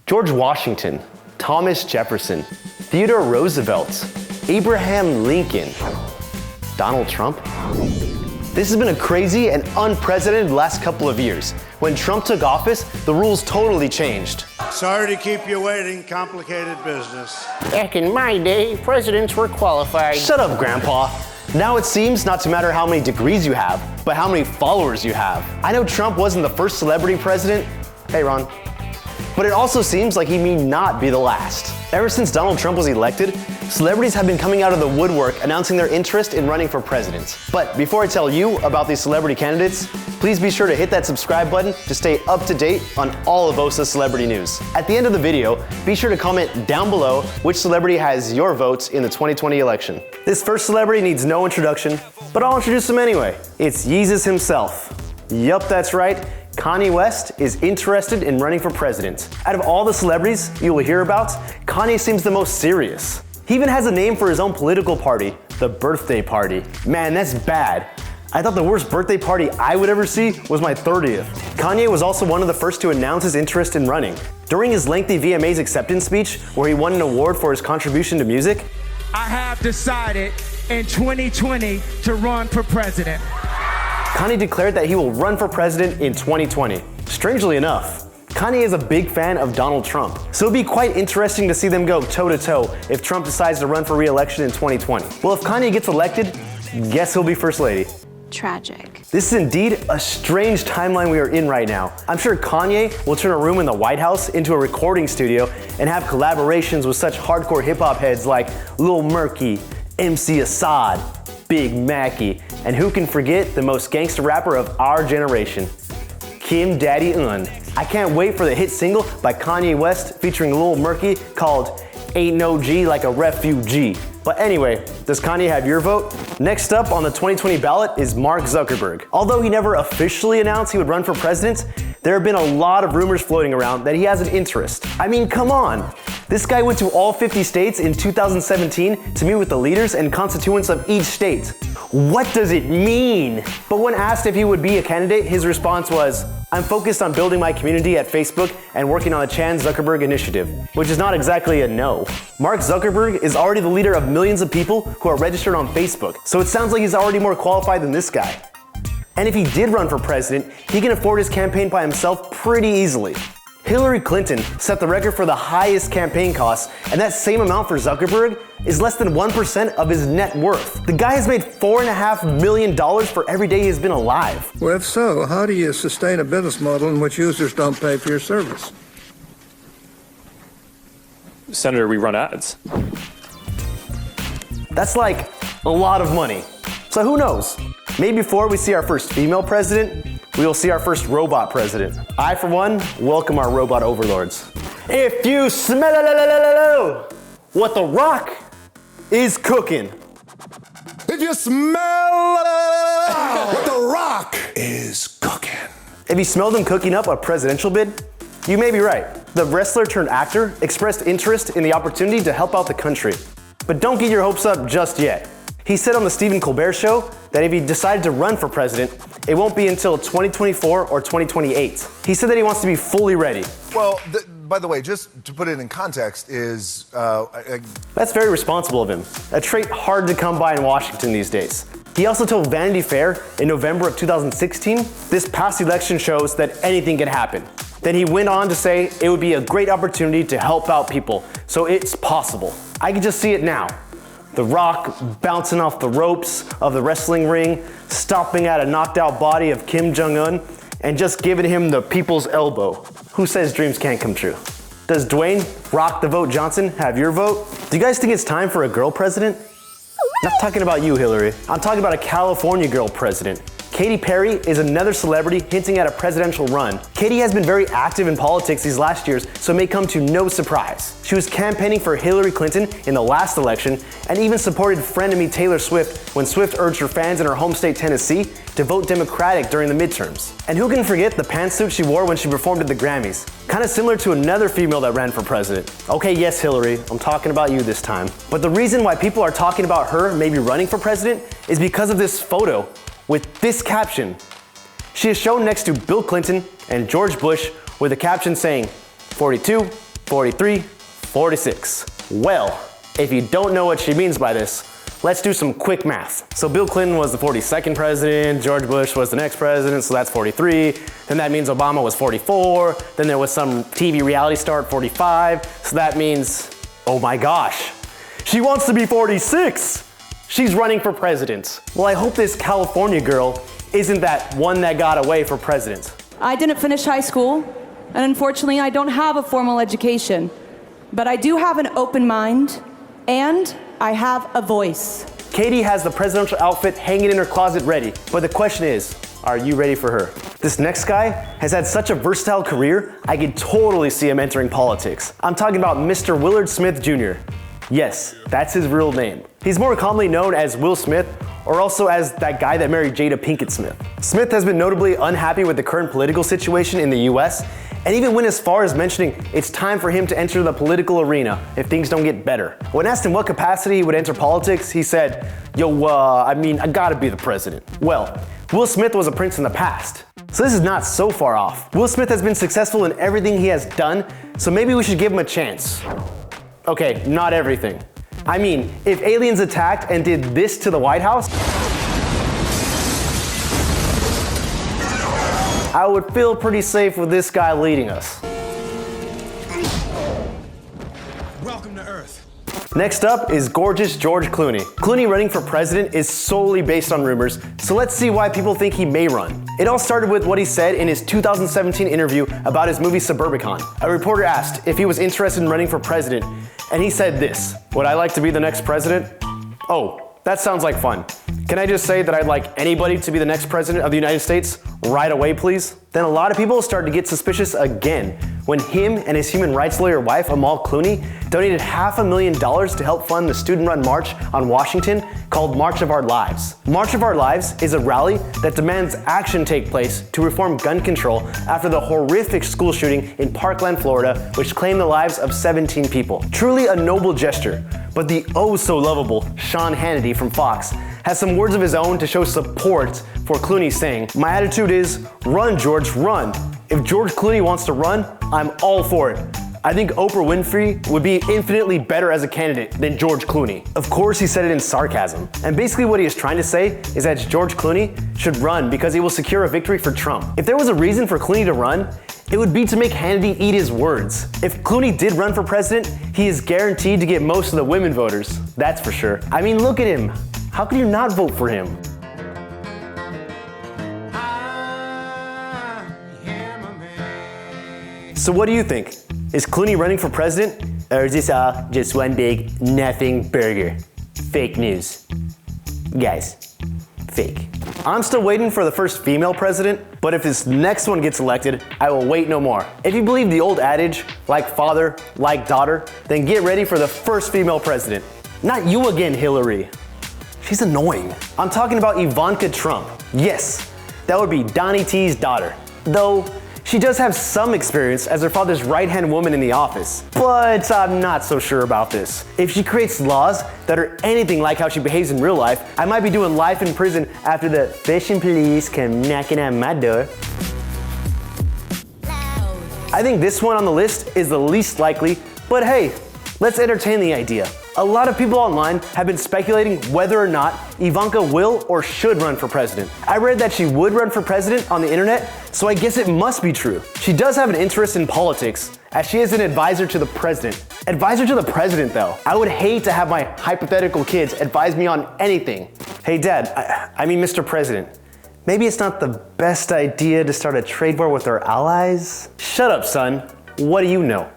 George Washington, Thomas Jefferson, Theodore Roosevelt, Abraham Lincoln, Donald Trump. This has been a crazy and unprecedented last couple of years. When Trump took office, the rules totally changed. Sorry to keep you waiting, complicated business. Back in my day, presidents were qualified. Shut up, Grandpa. Now it seems not to matter how many degrees you have, but how many followers you have. I know Trump wasn't the first celebrity president. Hey, Ron. But it also seems like he may not be the last. Ever since Donald Trump was elected, celebrities have been coming out of the woodwork announcing their interest in running for president. But before I tell you about these celebrity candidates, please be sure to hit that subscribe button to stay up to date on all of OSSA's celebrity news. At the end of the video, be sure to comment down below which celebrity has your votes in the 2020 election. This first celebrity needs no introduction, but I'll introduce him anyway. It's Yeezus himself. Yup, that's right. Kanye West is interested in running for president. Out of all the celebrities you will hear about, Kanye seems the most serious. He even has a name for his own political party, the birthday party. Man, that's bad. I thought the worst birthday party I would ever see was my 30th. Kanye was also one of the first to announce his interest in running. During his lengthy VMAs acceptance speech, where he won an award for his contribution to music, I have decided in 2020 to run for president. Kanye declared that he will run for president in 2020. Strangely enough, Kanye is a big fan of Donald Trump, so it'd be quite interesting to see them go toe-to-toe if Trump decides to run for re-election in 2020. Well, if Kanye gets elected, guess who'll be first lady? Tragic. This is indeed a strange timeline we are in right now. I'm sure Kanye will turn a room in the White House into a recording studio and have collaborations with such hardcore hip-hop heads like Lil Murky, MC Assad, Big Mackie, and who can forget the most gangster rapper of our generation, Kim Daddy Un. I can't wait for the hit single by Kanye West featuring Lil Murky called Ain't No G Like a Refugee. But anyway, does Kanye have your vote? Next up on the 2020 ballot is Mark Zuckerberg. Although he never officially announced he would run for president, there have been a lot of rumors floating around that he has an interest. I mean, come on. This guy went to all 50 states in 2017 to meet with the leaders and constituents of each state. What does it mean? But when asked if he would be a candidate, his response was, I'm focused on building my community at Facebook and working on the Chan Zuckerberg initiative, which is not exactly a no. Mark Zuckerberg is already the leader of millions of people who are registered on Facebook, so it sounds like he's already more qualified than this guy. And if he did run for president, he can afford his campaign by himself pretty easily. Hillary Clinton set the record for the highest campaign costs, and that same amount for Zuckerberg is less than 1% of his net worth. The guy has made $4.5 million for every day he's been alive. Well, if so, how do you sustain a business model in which users don't pay for your service? Senator, we run ads. That's like a lot of money. So who knows? Maybe before we see our first female president, we will see our first robot president. I, for one, welcome our robot overlords. If you smell what The Rock is cooking. If you smell what The Rock is cooking. If you smelled him cooking up a presidential bid, you may be right. The wrestler turned actor expressed interest in the opportunity to help out the country. But don't get your hopes up just yet. He said on the Stephen Colbert show that if he decided to run for president, it won't be until 2024 or 2028. He said that he wants to be fully ready. Well, by the way, just to put it in context, is... That's very responsible of him. A trait hard to come by in Washington these days. He also told Vanity Fair in November of 2016, this past election shows that anything can happen. Then he went on to say it would be a great opportunity to help out people, so it's possible. I can just see it now. The Rock bouncing off the ropes of the wrestling ring, stomping at a knocked out body of Kim Jong-un, and just giving him the people's elbow. Who says dreams can't come true? Does Dwayne Rock the Vote Johnson have your vote? Do you guys think it's time for a girl president? Not talking about you, Hillary. I'm talking about a California girl president. Katy Perry is another celebrity hinting at a presidential run. Katy has been very active in politics these last years, so it may come to no surprise. She was campaigning for Hillary Clinton in the last election and even supported frenemy Taylor Swift when Swift urged her fans in her home state Tennessee to vote Democratic during the midterms. And who can forget the pantsuit she wore when she performed at the Grammys? Kind of similar to another female that ran for president. Okay, yes, Hillary, I'm talking about you this time. But the reason why people are talking about her maybe running for president is because of this photo with this caption. She is shown next to Bill Clinton and George Bush with a caption saying 42, 43, 46. Well, if you don't know what she means by this, let's do some quick math. So Bill Clinton was the 42nd president, George Bush was the next president, so that's 43. Then that means Obama was 44. Then there was some TV reality star at 45. So that means, oh my gosh, she wants to be 46. She's running for president. Well, I hope this California girl isn't that one that got away for president. I didn't finish high school, and unfortunately I don't have a formal education, but I do have an open mind, and I have a voice. Katy has the presidential outfit hanging in her closet ready, but the question is, are you ready for her? This next guy has had such a versatile career, I could totally see him entering politics. I'm talking about Mr. Willard Smith Jr. Yes, that's his real name. He's more commonly known as Will Smith, or also as that guy that married Jada Pinkett Smith. Smith has been notably unhappy with the current political situation in the US, and even went as far as mentioning it's time for him to enter the political arena if things don't get better. When asked in what capacity he would enter politics, he said, I gotta be the president. Well, Will Smith was a prince in the past, so this is not so far off. Will Smith has been successful in everything he has done, so maybe we should give him a chance. Okay, not everything. I mean, if aliens attacked and did this to the White House, I would feel pretty safe with this guy leading us. Welcome to Earth. Next up is gorgeous George Clooney. Clooney running for president is solely based on rumors, so let's see why people think he may run. It all started with what he said in his 2017 interview about his movie Suburbicon. A reporter asked if he was interested in running for president, and he said this: "Would I like to be the next president? Oh, that sounds like fun. Can I just say that I'd like anybody to be the next president of the United States right away, please?" Then a lot of people started to get suspicious again when him and his human rights lawyer wife, Amal Clooney, donated $500,000 to help fund the student-run march on Washington called March of Our Lives. March of Our Lives is a rally that demands action take place to reform gun control after the horrific school shooting in Parkland, Florida, which claimed the lives of 17 people. Truly a noble gesture, but the oh-so-lovable Sean Hannity from Fox has some words of his own to show support for Clooney, saying, "My attitude is, run, George, run. If George Clooney wants to run, I'm all for it. I think Oprah Winfrey would be infinitely better as a candidate than George Clooney." Of course, he said it in sarcasm. And basically what he is trying to say is that George Clooney should run because he will secure a victory for Trump. If there was a reason for Clooney to run, it would be to make Hannity eat his words. If Clooney did run for president, he is guaranteed to get most of the women voters. That's for sure. I mean, look at him. How could you not vote for him? So what do you think? Is Clooney running for president? Or is this all just one big nothing burger? Fake news. Guys, fake. I'm still waiting for the first female president, but if this next one gets elected, I will wait no more. If you believe the old adage, like father, like daughter, then get ready for the first female president. Not you again, Hillary. She's annoying. I'm talking about Ivanka Trump. Yes, that would be Donnie T's daughter. Though, she does have some experience as her father's right-hand woman in the office, but I'm not so sure about this. If she creates laws that are anything like how she behaves in real life, I might be doing life in prison after the fashion police come knocking at my door. I think this one on the list is the least likely, but hey, let's entertain the idea. A lot of people online have been speculating whether or not Ivanka will or should run for president. I read that she would run for president on the internet, so I guess it must be true. She does have an interest in politics, as she is an advisor to the president. Advisor to the president though. I would hate to have my hypothetical kids advise me on anything. Hey Dad, I mean Mr. President, maybe it's not the best idea to start a trade war with our allies? Shut up, son. What do you know?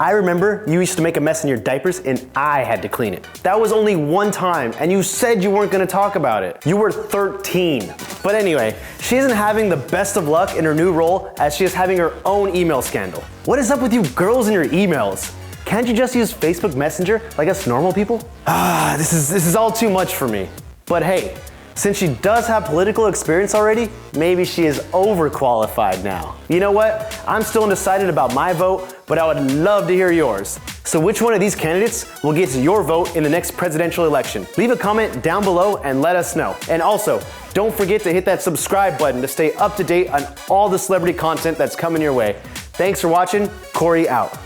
I remember you used to make a mess in your diapers and I had to clean it. That was only one time and you said you weren't gonna talk about it. You were 13. But anyway, she isn't having the best of luck in her new role as she is having her own email scandal. What is up with you girls and your emails? Can't you just use Facebook Messenger like us normal people? This is all too much for me. But hey, since she does have political experience already, maybe she is overqualified now. You know what? I'm still undecided about my vote, but I would love to hear yours. So which one of these candidates will get your vote in the next presidential election? Leave a comment down below and let us know. And also, don't forget to hit that subscribe button to stay up to date on all the celebrity content that's coming your way. Thanks for watching. Corey out.